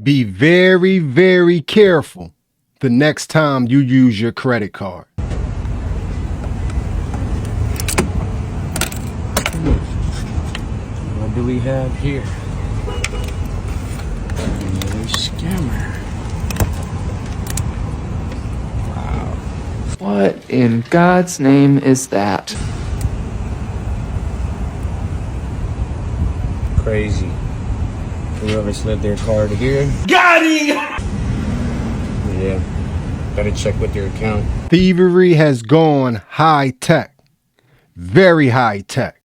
Be very, very careful the next time you use your credit card. What do we have here? Another skimmer. Wow. What in God's name is that? Crazy. Whoever slid their card here. Got him! Yeah. Gotta check with your account. Thievery has gone high tech. Very high tech.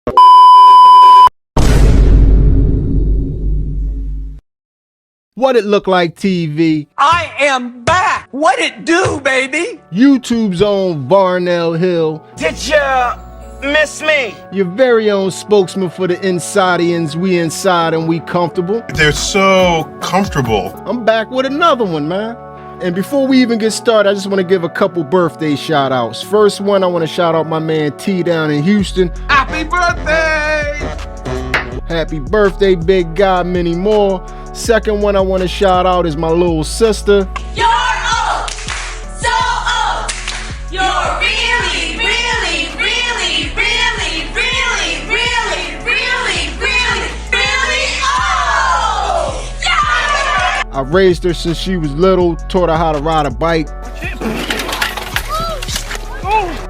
What it look like, TV? I am back! What it do, baby? YouTube's own Varnell Hill. Did ya miss me? Your very own spokesman for the Insidians. We inside and we comfortable. They're so comfortable. I'm back with another one, man. And before we even get started, I just want to give a couple birthday shout outs. First one, I want to shout out my man T down in Houston. Happy birthday! Happy birthday, big guy, many more. Second one I want to shout out is my little sister. You're old! So old! You're really, really, really, really, really, really, really, really, really old! Yeah! I raised her since she was little, taught her how to ride a bike.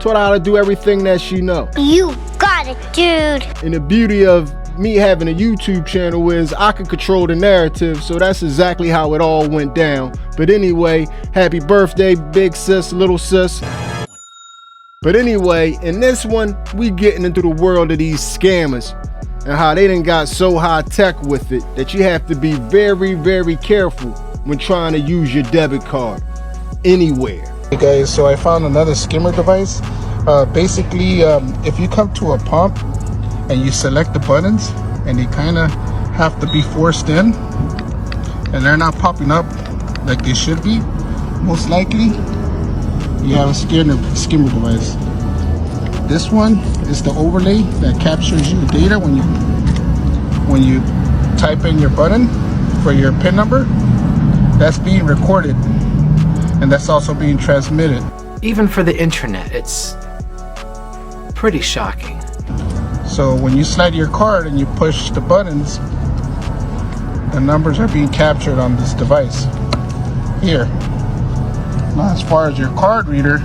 Taught her how to do everything that she know. You got it, dude. And the beauty of me having a YouTube channel is I can control the narrative, so that's exactly how it all went down. But anyway, happy birthday, big sis, little sis. But anyway, in this one, we getting into the world of these scammers and how they done got so high tech with it that you have to be very, very careful when trying to use your debit card anywhere. Hey guys, so I found another skimmer device. Basically, if you come to a pump and you select the buttons and they kind of have to be forced in and they're not popping up like they should be, most likely you have a skimmer device. This one is the overlay that captures your data when you type in your button for your PIN number. That's being recorded and that's also being transmitted. Even for the internet, it's pretty shocking. So when you slide your card and you push the buttons, the numbers are being captured on this device here. Now as far as your card reader,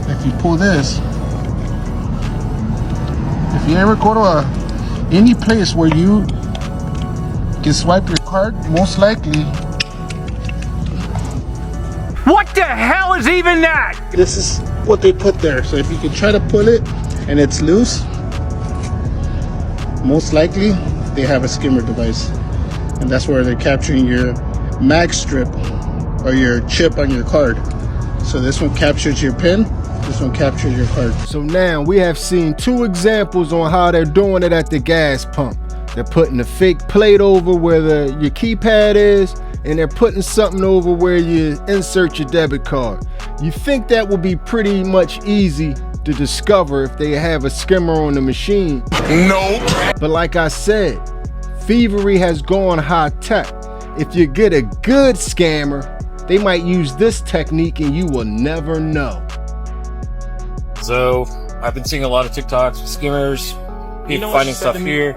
if you pull this, if you ever go to any place where you can swipe your card, most likely. What the hell is even that? This is what they put there. So if you can try to pull it and it's loose, most likely they have a skimmer device, and that's where they're capturing your mag strip or your chip on your card. So this one captures your PIN, this one captures your card. So now we have seen two examples on how they're doing it at the gas pump. They're putting a fake plate over where your keypad is, and they're putting something over where you insert your debit card. You think that would be pretty much easy to discover if they have a skimmer on the machine. Nope. But like I said, thievery has gone high tech. If you get a good scammer, they might use this technique and you will never know. So I've been seeing a lot of TikToks with skimmers, people finding stuff here.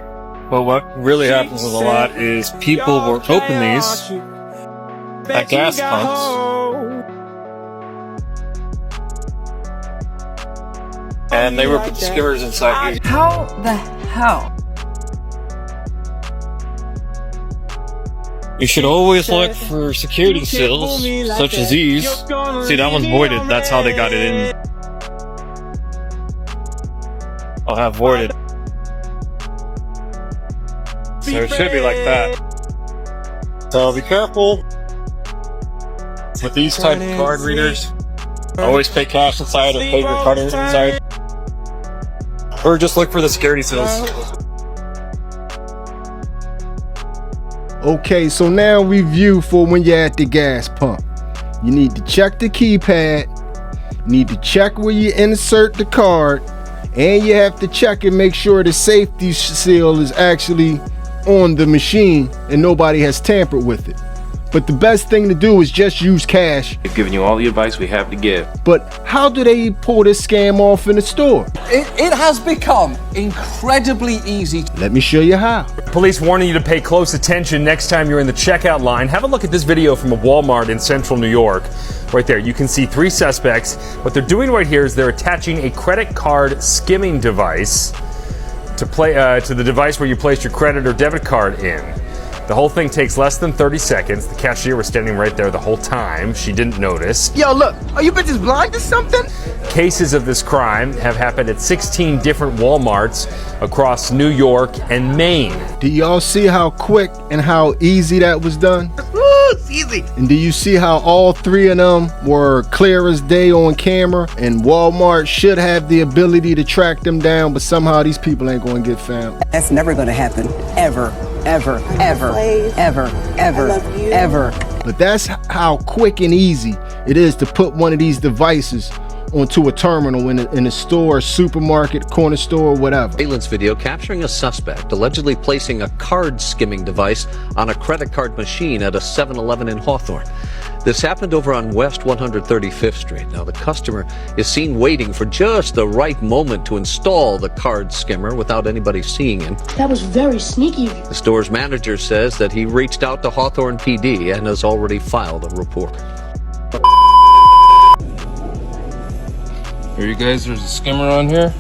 But what really happens with a lot is people will open these at gas pumps. And they were put the skimmers inside here. How the hell? You should always look for security seals, such as these. See, that one's voided. That's how they got it in. I'll have voided. So it should be like that. So be careful with these type of card readers. Always pay cash inside or pay your card inside. Or just look for the security seals. Okay, so now review for when you're at the gas pump. You need to check the keypad, you need to check where you insert the card, and you have to check and make sure the safety seal is actually on the machine and nobody has tampered with it. But the best thing to do is just use cash. We've given you all the advice we have to give. But how do they pull this scam off in the store? It has become incredibly easy. Let me show you how. Police warning you to pay close attention next time you're in the checkout line. Have a look at this video from a Walmart in central New York. Right there, you can see 3 suspects. What they're doing right here is they're attaching a credit card skimming device to the device where you place your credit or debit card in. The whole thing takes less than 30 seconds. The cashier was standing right there the whole time. She didn't notice. Yo, look, are you bitches blind or something? Cases of this crime have happened at 16 different Walmarts across New York and Maine. Do y'all see how quick and how easy that was done? It's easy. And do you see how all 3 of them were clear as day on camera? And Walmart should have the ability to track them down, but somehow these people ain't gonna get found. That's never going to happen. Ever, ever, ever, ever, ever, ever. But that's how quick and easy it is to put one of these devices onto a terminal in a store, supermarket, corner store, whatever. Surveillance video capturing a suspect allegedly placing a card skimming device on a credit card machine at a 7-Eleven in Hawthorne. This happened over on West 135th Street. Now the customer is seen waiting for just the right moment to install the card skimmer without anybody seeing him. That was very sneaky of you. The store's manager says that he reached out to Hawthorne PD and has already filed a report. Here you guys, there's a skimmer on here.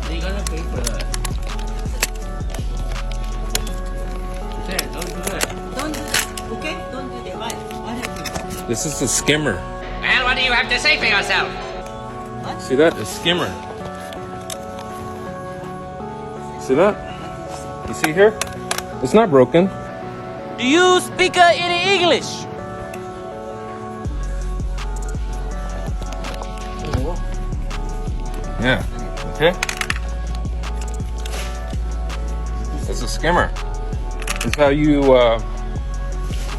They're gonna pay for that. Don't do that. Don't do that. Okay? Don't do that. Why? This is a skimmer. And what do you have to say for yourself? See that? A skimmer. See that? You see here? It's not broken. Do you speak any English? Yeah. Okay. It's a skimmer. This is how you.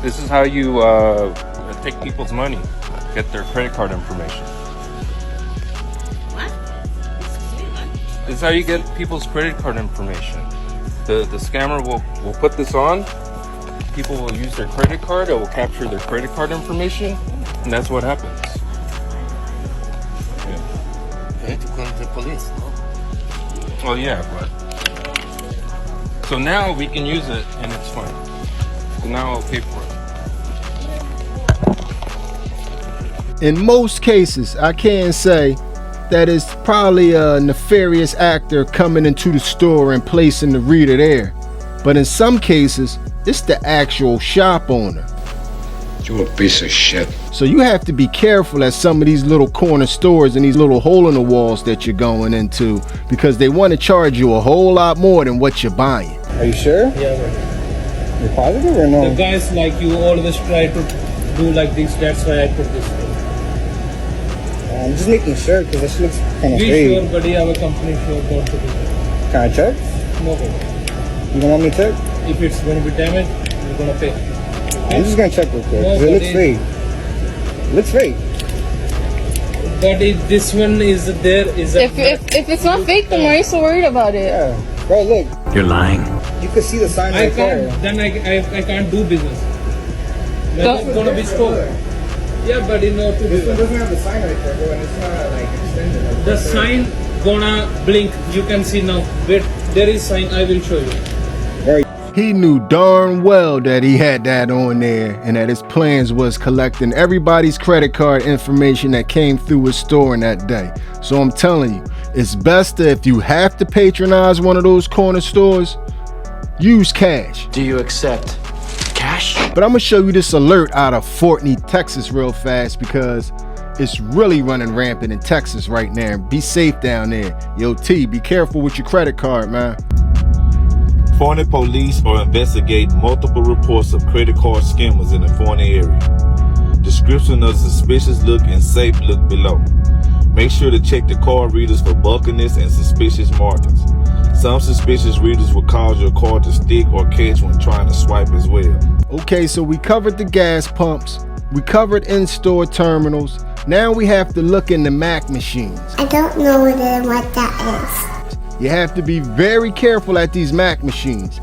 This is how you take people's money, get their credit card information. What? This is how you get people's credit card information. The scammer will put this on. People will use their credit card. It will capture their credit card information, and that's what happens. You have to call the police. Well, yeah, but so now we can use it, and it's fine. So now I'll pay for it. In most cases, I can say that it's probably a nefarious actor coming into the store and placing the reader there. But in some cases, it's the actual shop owner. You a piece of shit. So you have to be careful at some of these little corner stores and these little hole in the walls that you're going into, because they want to charge you a whole lot more than what you're buying. Are you sure? Yeah, right. You're positive or no? The guys like you always try to do like this. That's why I put this thing. I'm just making sure because this looks kind of Be fake. sure, buddy. Our company sure got to do that. Can I check? No problem. You don't want me to check? If it's going to be damaged, you're going to pay. Okay? I'm just going to check real quick. No, 'cause it looks buddy. fake. It looks fake. But if this one is there, is If it's not fake, then why are you so worried about it? Yeah. Bro, look. You're lying. You can see the sign I right there. can't. Then I can't do business. Then Don't- it's going to be stolen. Yeah, but you know to do This one that. doesn't have the sign right there, bro, and it's not like extended. Like The that. sign gonna blink. You can see now. Wait, there is sign. I will show you. He knew darn well that he had that on there and that his plans was collecting everybody's credit card information that came through his store in that day. So I'm telling you, it's best that if you have to patronize one of those corner stores, use cash. Do you accept cash? But I'm gonna show you this alert out of Fort Lee, Texas real fast because it's really running rampant in Texas right now. Be safe down there. Yo, T, be careful with your credit card, man. Forney police are investigating multiple reports of credit card skimmers in the Forney area. Description of suspicious look and safe look below. Make sure to check the card readers for bulkiness and suspicious markings. Some suspicious readers will cause your card to stick or catch when trying to swipe as well. Okay, so we covered the gas pumps, we covered in-store terminals. Now we have to look in the Mac machines. I don't know what that is. You have to be very careful at these Mac machines.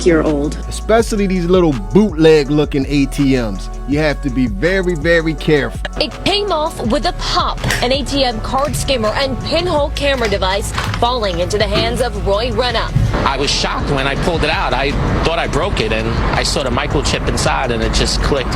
You're old. Especially these little bootleg looking ATMs. You have to be very, very careful. It came off with a pop, an ATM card skimmer and pinhole camera device falling into the hands of Roy Renna. I was shocked when I pulled it out. I thought I broke it, and I saw the microchip inside, and it just clicked.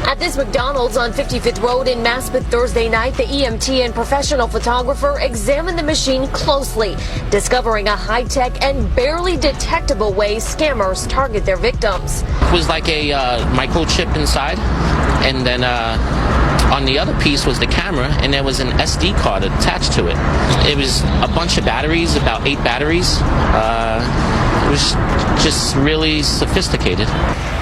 At this McDonald's on 55th Road in Maspeth Thursday night, the EMT and professional photographer examined the machine closely, discovering a high-tech and barely detectable way scammers target their victims. It was like a microchip inside, and then on the other piece was the camera, and there was an SD card attached to it. It was a bunch of batteries, about 8 batteries. It was just really sophisticated.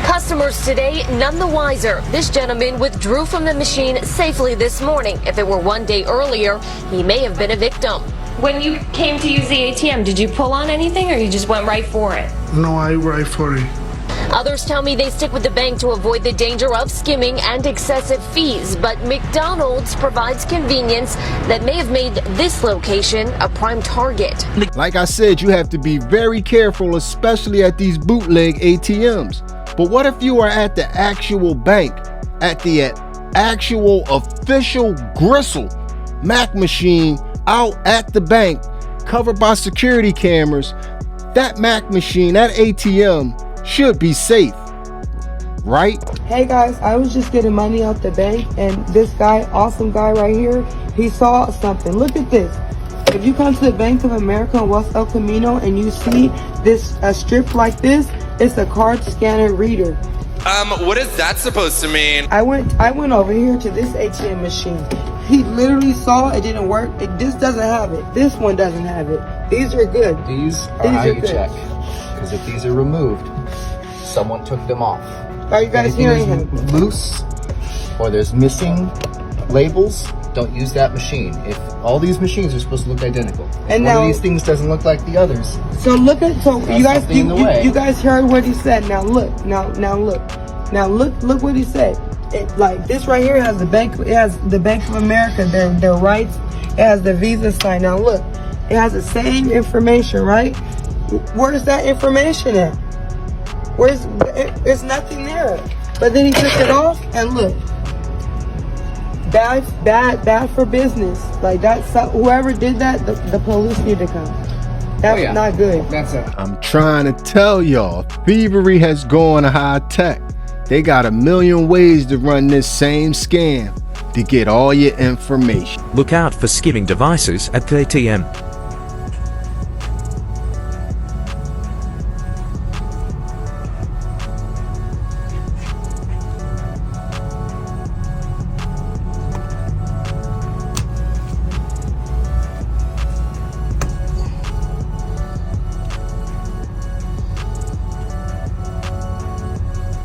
Customers today none the wiser. This gentleman withdrew from the machine safely this morning. If it were one day earlier, he may have been a victim. When you came to use the ATM, did you pull on anything or you just went right for it? No, I right for it. Others tell me they stick with the bank to avoid the danger of skimming and excessive fees, but McDonald's provides convenience that may have made this location a prime target. Like I said, you have to be very careful, especially at these bootleg ATMs. But what if you are at the actual bank, at the actual official Gristle Mac machine out at the bank, covered by security cameras? That Mac machine, that ATM, should be safe, right? Hey guys, I was just getting money out the bank, and this guy, awesome guy right here, he saw something. Look at this. If you come to the Bank of America in West El Camino and you see this strip like this, it's a card scanner reader. What is that supposed to mean? I went over here to this ATM machine. He literally saw it didn't work. This doesn't have it. This one doesn't have it. These are good. These are how you check. Because if these are removed, someone took them off. Are you guys hearing him? Loose, or there's missing labels, don't use that machine. If all these machines are supposed to look identical, and one of these things doesn't look like the others. So look at you guys heard what he said. Now look what he said. Like this right here has the bank. It has the Bank of America. Their rights. It has the Visa sign. Now look, it has the same information, right? Where's that information at? There's nothing there. But then he took it off, and look. Bad for business. Like that's whoever did that, the police need to come. That's not good. I'm trying to tell y'all, thievery has gone high tech. They got a million ways to run this same scam to get all your information. Look out for skimming devices at the ATM.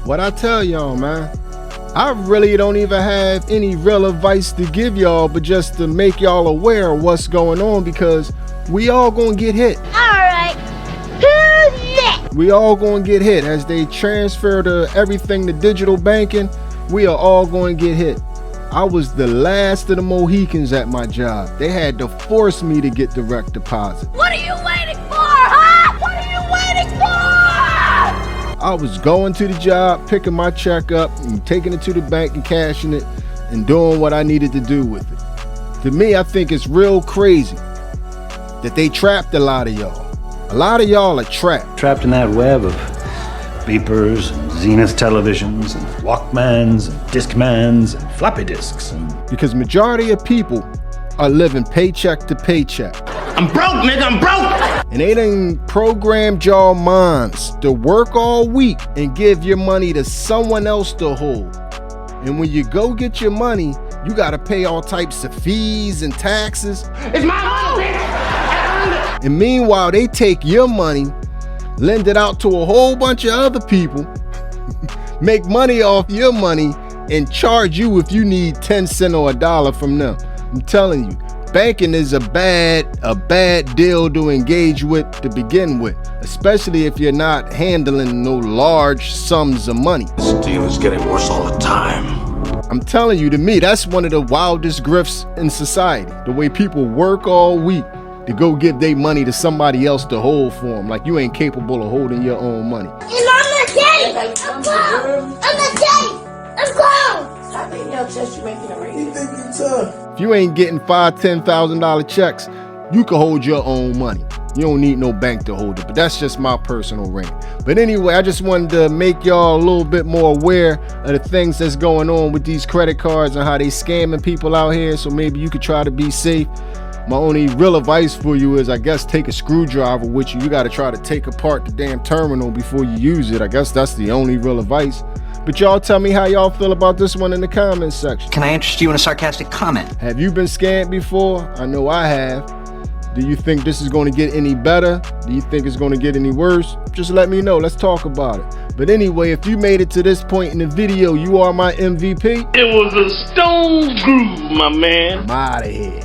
What I tell y'all, man, I really don't even have any real advice to give y'all, but just to make y'all aware of what's going on, because we all gonna get hit. Alright, who's next? We all gonna get hit as they transfer everything to digital banking. We are all going to get hit. I was the last of the Mohicans at my job. They had to force me to get direct deposit. What are you waiting for, huh? What are you waiting for? I was going to the job, picking my check up and taking it to the bank and cashing it and doing what I needed to do with it. To me, I think it's real crazy that they trapped a lot of y'all. A lot of y'all are trapped. Trapped in that web of beepers, and Zenith televisions, and Walkmans, and Discmans, and floppy disks. Because majority of people are living paycheck to paycheck. I'm broke, nigga, I'm broke! And they done programmed y'all minds to work all week and give your money to someone else to hold. And when you go get your money, you gotta pay all types of fees and taxes. It's my money, bitch! I earned it! And meanwhile, they take your money, lend it out to a whole bunch of other people, make money off your money, and charge you if you need 10 cents or $1 from them. I'm telling you, banking is a bad deal to engage with to begin with, especially if you're not handling no large sums of money. This deal is getting worse all the time. I'm telling you, to me, that's one of the wildest grifts in society. The way people work all week, to go give their money to somebody else to hold for them. Like you ain't capable of holding your own money. And I'm not daddy. I'm grown. I'm not daddy. I'm grown. Stop beating your chest. You're making a ring. You think you're tough? If you ain't getting $5,000, $10,000 checks, you can hold your own money. You don't need no bank to hold it, but that's just my personal rant. But anyway, I just wanted to make y'all a little bit more aware of the things that's going on with these credit cards and how they scamming people out here, so maybe you could try to be safe. My only real advice for you is, I guess, take a screwdriver with you. You got to try to take apart the damn terminal before you use it. I guess that's the only real advice. But y'all tell me how y'all feel about this one in the comments section. Can I interest you in a sarcastic comment? Have you been scammed before? I know I have. Do you think this is going to get any better? Do you think it's going to get any worse? Just let me know. Let's talk about it. But anyway, if you made it to this point in the video, you are my MVP. It was a stone groove, my man. I'm out of here.